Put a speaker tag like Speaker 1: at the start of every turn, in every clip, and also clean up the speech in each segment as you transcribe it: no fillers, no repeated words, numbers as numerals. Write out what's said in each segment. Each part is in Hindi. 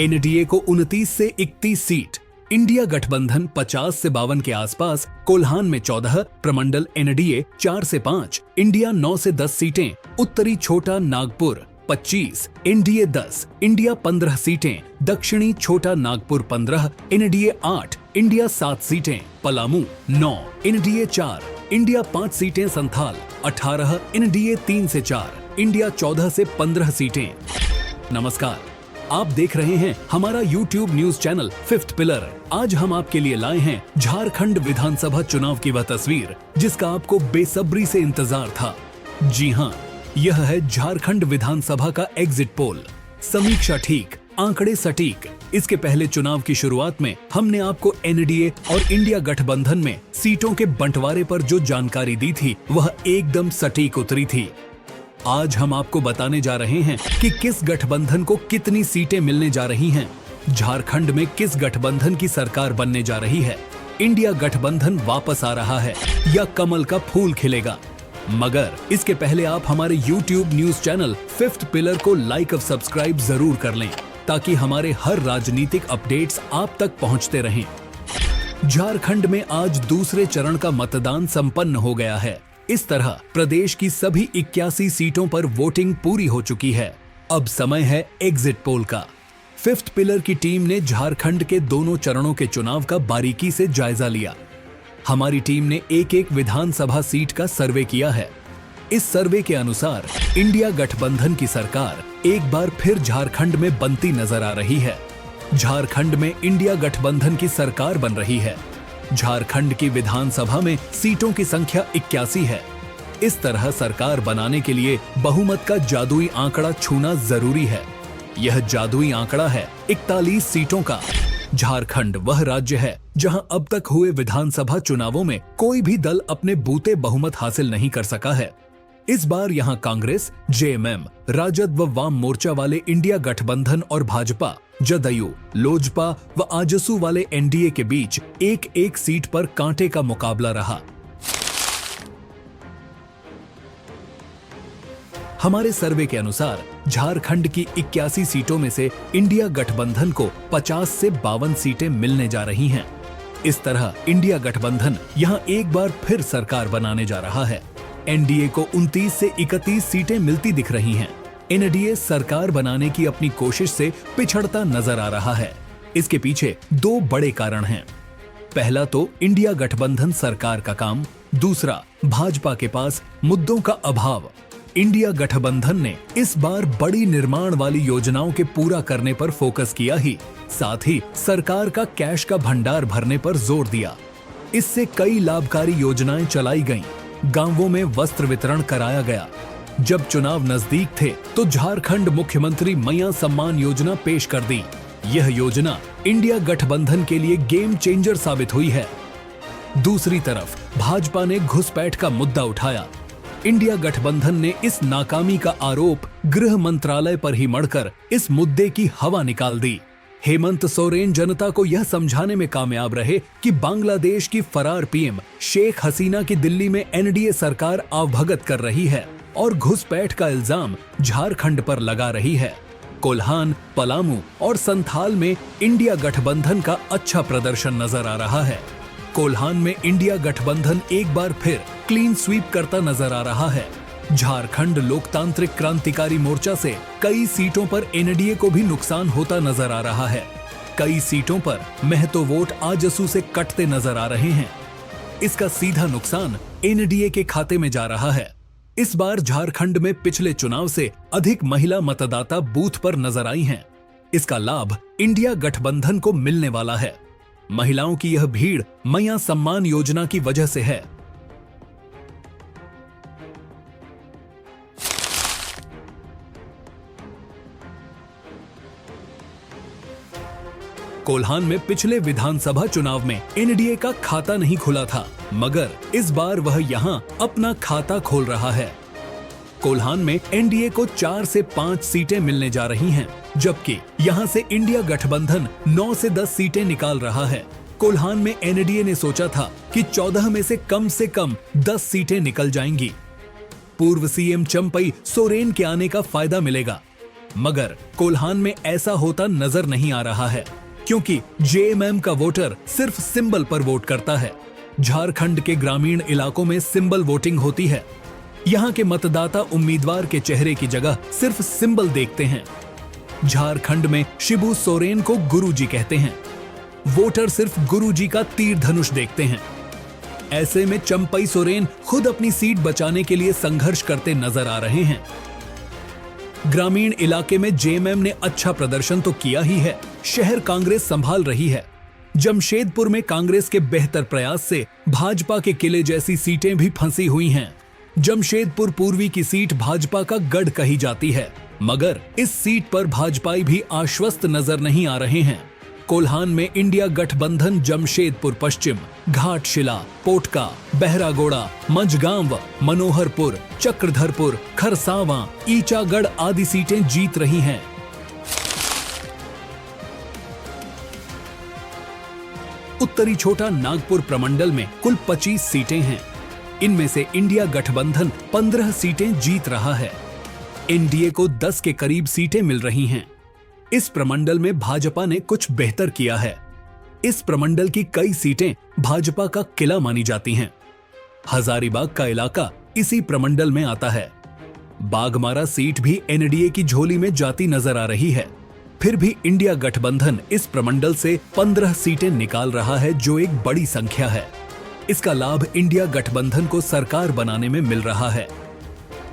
Speaker 1: एनडीए को 29 से 31 सीट, इंडिया गठबंधन 50 से 52 के आसपास, कोल्हान में 14, प्रमंडल एनडीए 4 से 5, इंडिया 9 से 10 सीटें, उत्तरी छोटा नागपुर 25, एनडीए 10, इंडिया 15 सीटें, दक्षिणी छोटा नागपुर 15, एनडीए 8, इंडिया 7 सीटें, पलामू 9, एनडीए 4, इंडिया 5 सीटें, संथाल 18, एनडीए 3 से 4, इंडिया 14 से 15 सीटें। नमस्कार, आप देख रहे हैं हमारा YouTube news channel fifth pillar. आज हम आपके लिए लाए हैं झारखंड विधानसभा चुनाव की वह तस्वीर जिसका आपको बेसब्री से इंतजार था। जी हाँ, यह है झारखंड विधानसभा का एग्जिट पोल। समीक्षा ठीक, आंकड़े सटीक। इसके पहले चुनाव की शुरुआत में हमने आपको एनडीए और इंडिया गठबंधन में सीटों के बंटवारे पर जो जानकारी दी थी वह एकदम सटीक उतरी थी। आज हम आपको बताने जा रहे हैं कि किस गठबंधन को कितनी सीटें मिलने जा रही हैं, झारखंड में किस गठबंधन की सरकार बनने जा रही है, इंडिया गठबंधन वापस आ रहा है या कमल का फूल खिलेगा। मगर इसके पहले आप हमारे YouTube news channel fifth pillar को लाइक और सब्सक्राइब जरूर कर लें ताकि हमारे हर राजनीतिक अपडेट्स आप तक पहुंचते रहें। झारखंड में आज दूसरे चरण का मतदान संपन्न हो गया है। इस तरह प्रदेश की सभी 81 सीटों पर वोटिंग पूरी हो चुकी है। अब समय है एग्जिट पोल का। फिफ्थ पिलर की टीम ने झारखंड के दोनों चरणों के चुनाव का बारीकी से जायजा लिया। हमारी टीम ने एक एक विधानसभा सीट का सर्वे किया है। इस सर्वे के अनुसार इंडिया गठबंधन की सरकार एक बार फिर झारखंड में बनती नजर आ रही है। झारखंड में इंडिया गठबंधन की सरकार बन रही है। झारखंड की विधानसभा में सीटों की संख्या 81 है। इस तरह सरकार बनाने के लिए बहुमत का जादुई आंकड़ा छूना जरूरी है। यह जादुई आंकड़ा है 41 सीटों का। झारखंड वह राज्य है जहां अब तक हुए विधानसभा चुनावों में कोई भी दल अपने बूते बहुमत हासिल नहीं कर सका है। इस बार यहां कांग्रेस, जेएमएम, राजद व वाम मोर्चा वाले इंडिया गठबंधन और भाजपा, जदयू, लोजपा व आजसू वाले एनडीए के बीच एक एक सीट पर कांटे का मुकाबला रहा। हमारे सर्वे के अनुसार झारखंड की 81 सीटों में से इंडिया गठबंधन को 50 से 52 सीटें मिलने जा रही हैं। इस तरह इंडिया गठबंधन यहां एक बार फिर सरकार बनाने जा रहा है। एनडीए को 29 से 31 सीटें मिलती दिख रही हैं। एनडीए सरकार बनाने की अपनी कोशिश से पिछड़ता नजर आ रहा है। इसके पीछे दो बड़े कारण हैं। पहला तो इंडिया गठबंधन सरकार का काम, दूसरा भाजपा के पास मुद्दों का अभाव। इंडिया गठबंधन ने इस बार बड़ी निर्माण वाली योजनाओं के पूरा करने पर फोकस किया ही साथ ही सरकार का कैश का भंडार भरने पर जोर दिया। इससे कई लाभकारी योजनाएं चलाई गईं। गांवों में वस्त्र वितरण कराया गया। जब चुनाव नजदीक थे तो झारखंड मुख्यमंत्री मैया सम्मान योजना पेश कर दी। यह योजना इंडिया गठबंधन के लिए गेम चेंजर साबित हुई है। दूसरी तरफ भाजपा ने घुसपैठ का मुद्दा उठाया। इंडिया गठबंधन ने इस नाकामी का आरोप गृह मंत्रालय पर ही मढ़कर इस मुद्दे की हवा निकाल दी। हेमंत सोरेन जनता को यह समझाने में कामयाब रहे कि बांग्लादेश की फरार पीएम शेख हसीना की दिल्ली में एनडीए सरकार आवभगत कर रही है और घुसपैठ का इल्जाम झारखंड पर लगा रही है। कोल्हान, पलामू और संथाल में इंडिया गठबंधन का अच्छा प्रदर्शन नजर आ रहा है। कोल्हान में इंडिया गठबंधन एक बार फिर क्लीन स्वीप करता नजर आ रहा है। झारखंड लोकतांत्रिक क्रांतिकारी मोर्चा से कई सीटों पर एनडीए को भी नुकसान होता नजर आ रहा है। कई सीटों पर महतो वोट आजसू से कटते नजर आ रहे हैं। इसका सीधा नुकसान एनडीए के खाते में जा रहा है। इस बार झारखंड में पिछले चुनाव से अधिक महिला मतदाता बूथ पर नजर आई हैं। इसका लाभ इंडिया गठबंधन को मिलने वाला है। महिलाओं की यह भीड़ मैया सम्मान योजना की वजह से है। कोल्हान में पिछले विधानसभा चुनाव में एनडीए का खाता नहीं खुला था, मगर इस बार वह यहां अपना खाता खोल रहा है। कोल्हान में एनडीए को 4 से 5 सीटें मिलने जा रही हैं, जबकि यहां से इंडिया गठबंधन 9 से 10 सीटें निकाल रहा है। कोल्हान में एनडीए ने सोचा था कि 14 में से कम 10 सीटें निकल जाएंगी। पूर्व सीएम चंपई सोरेन के आने का फायदा मिलेगा, मगर कोल्हान में ऐसा होता नजर नहीं आ रहा है, क्योंकि जेएमएम का वोटर सिर्फ सिंबल पर वोट करता है। झारखंड के ग्रामीण इलाकों में सिंबल वोटिंग होती है। यहाँ के मतदाता उम्मीदवार के चेहरे की जगह सिर्फ सिंबल देखते हैं। झारखंड में शिबू सोरेन को गुरुजी कहते हैं। वोटर सिर्फ गुरुजी का तीर धनुष देखते हैं। ऐसे में चंपई सोरेन खुद अपनी सीट बचाने के लिए संघर्ष करते नजर आ रहे हैं। ग्रामीण इलाके में जेएमएम ने अच्छा प्रदर्शन तो किया ही है, शहर कांग्रेस संभाल रही है। जमशेदपुर में कांग्रेस के बेहतर प्रयास से भाजपा के किले जैसी सीटें भी फंसी हुई हैं। जमशेदपुर पूर्वी की सीट भाजपा का गढ़ कही जाती है, मगर इस सीट पर भाजपाई भी आश्वस्त नजर नहीं आ रहे हैं। कोल्हान में इंडिया गठबंधन जमशेदपुर पश्चिम, घाटशिला, पोटका, बहरागोड़ा, मंझगांव, मनोहरपुर, चक्रधरपुर, खरसावां, ईचागढ़ आदि सीटें जीत रही हैं। उत्तरी छोटा नागपुर प्रमंडल में कुल 25 सीटें हैं। इनमें से इंडिया गठबंधन 15 सीटें जीत रहा है। एनडीए को 10 के करीब सीटें मिल रही हैं। इस प्रमंडल में भाजपा ने कुछ बेहतर किया है। इस प्रमंडल की कई सीटें भाजपा का किला मानी जाती हैं। हजारीबाग का इलाका इसी प्रमंडल में आता है। बागमारा सीट भी एनडीए की झोली में जाती नजर आ रही है। फिर भी इंडिया गठबंधन इस प्रमंडल से 15 सीटें निकाल रहा है, जो एक बड़ी संख्या है। इसका लाभ इंडिया गठबंधन को सरकार बनाने में मिल रहा है।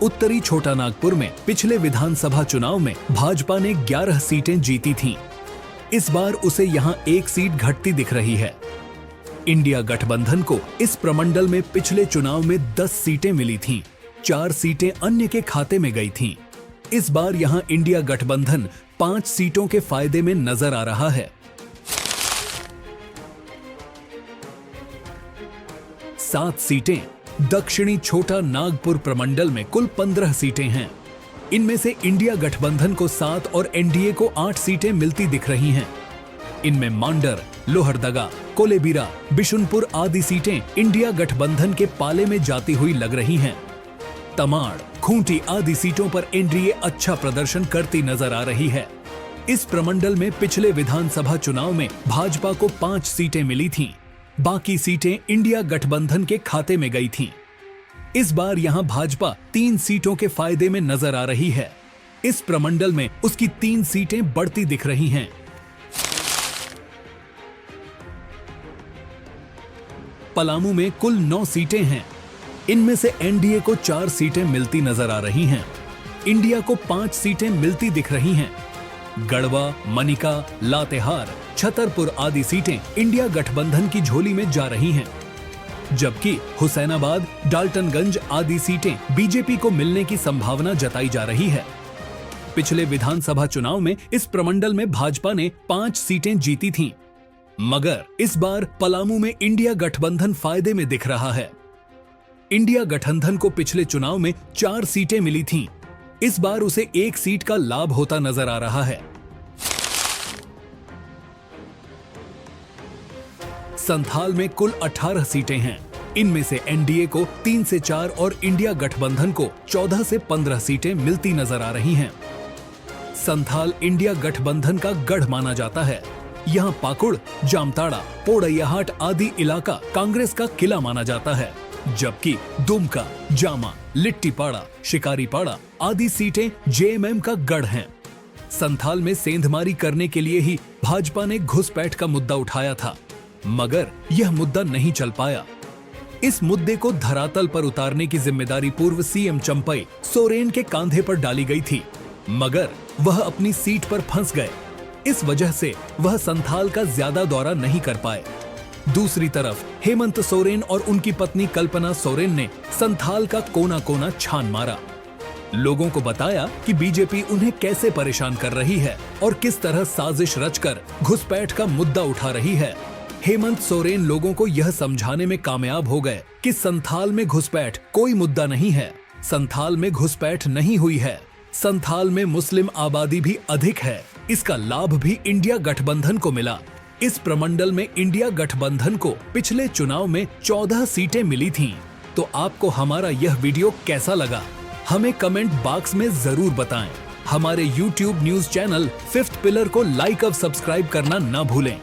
Speaker 1: उत्तरी छोटा नागपुर में पिछले विधानसभा चुनाव में भाजपा ने 11 सीटें जीती थीं। इस बार उसे यहां 1 सीट घटती दिख रही है। इंडिया गठबंधन को इस प्रमंडल में पिछले चुनाव में 10 सीटें मिली थीं, 4 सीटें अन्य के खाते में गई थीं। इस बार यहां इंडिया गठबंधन 5 सीटों के फायदे में नजर आ रहा है। 7 सीटें दक्षिणी छोटा नागपुर प्रमंडल में कुल 15 सीटें हैं। इनमें से इंडिया गठबंधन को 7 और एनडीए को 8 सीटें मिलती दिख रही हैं। इनमें मांडर, लोहरदगा, कोलेबिरा, बिशुनपुर आदि सीटें इंडिया गठबंधन के पाले में जाती हुई लग रही हैं। तमाड़, खूंटी आदि सीटों पर एनडीए अच्छा प्रदर्शन करती नजर आ रही है। इस प्रमंडल में पिछले विधानसभा चुनाव में भाजपा को 5 सीटें मिली थीं। बाकी सीटें इंडिया गठबंधन के खाते में गई थीं। इस बार यहां भाजपा 3 सीटों के फायदे में नजर आ रही है। इस प्रमंडल में उसकी 3 सीटें बढ़ती दिख रही हैं। पलामू में कुल 9 सीटें हैं। इनमें से एनडीए को 4 सीटें मिलती नजर आ रही हैं। इंडिया को 5 सीटें मिलती दिख रही हैं। गढ़वा, मनिका, लातेहार, छतरपुर आदि सीटें इंडिया गठबंधन की झोली में जा रही हैं, जबकि हुसैनाबाद, डाल्टनगंज आदि सीटें बीजेपी को मिलने की संभावना जताई जा रही है। पिछले विधानसभा चुनाव में इस प्रमंडल में भाजपा ने 5 सीटें जीती थीं, मगर इस बार पलामू में इंडिया गठबंधन फायदे में दिख रहा है। इंडिया गठबंधन को पिछले चुनाव में 4 सीटें मिली थीं। इस बार उसे 1 सीट का लाभ होता नजर आ रहा है। संथाल में कुल 18 सीटें हैं। इनमें से एनडीए को 3 से 4 और इंडिया गठबंधन को 14 से 15 सीटें मिलती नजर आ रही हैं। संथाल इंडिया गठबंधन का गढ़ माना जाता है। यहाँ पाकुड़, जामताड़ा, पोड़ैयाहाट आदि इलाका कांग्रेस का किला माना जाता है, जबकि दुमका, जामा, लिट्टीपाड़ा, शिकारीपाड़ा आदि सीटें जेएमएम का गढ़ हैं। संथाल में सेंधमारी करने के लिए ही भाजपा ने घुसपैठ का मुद्दा उठाया था, मगर यह मुद्दा नहीं चल पाया। इस मुद्दे को धरातल पर उतारने की जिम्मेदारी पूर्व सीएम चंपई सोरेन के कांधे पर डाली गई थी, मगर वह अपनी सीट पर फंस गए। इस वजह से वह संथाल का ज्यादा दौरा नहीं कर पाए। दूसरी तरफ हेमंत सोरेन और उनकी पत्नी कल्पना सोरेन ने संथाल का कोना कोना छान मारा। लोगों को बताया कि बीजेपी उन्हें कैसे परेशान कर रही है और किस तरह साजिश रचकर घुसपैठ का मुद्दा उठा रही है। हेमंत सोरेन लोगों को यह समझाने में कामयाब हो गए कि संथाल में घुसपैठ कोई मुद्दा नहीं है। संथाल में घुसपैठ नहीं हुई है। संथाल में मुस्लिम आबादी भी अधिक है। इसका लाभ भी इंडिया गठबंधन को मिला। इस प्रमंडल में इंडिया गठबंधन को पिछले चुनाव में 14 सीटें मिली थीं। तो आपको हमारा यह वीडियो कैसा लगा, हमें कमेंट बॉक्स में जरूर बताएं। हमारे YouTube news channel fifth pillar को लाइक और सब्सक्राइब करना न भूलें।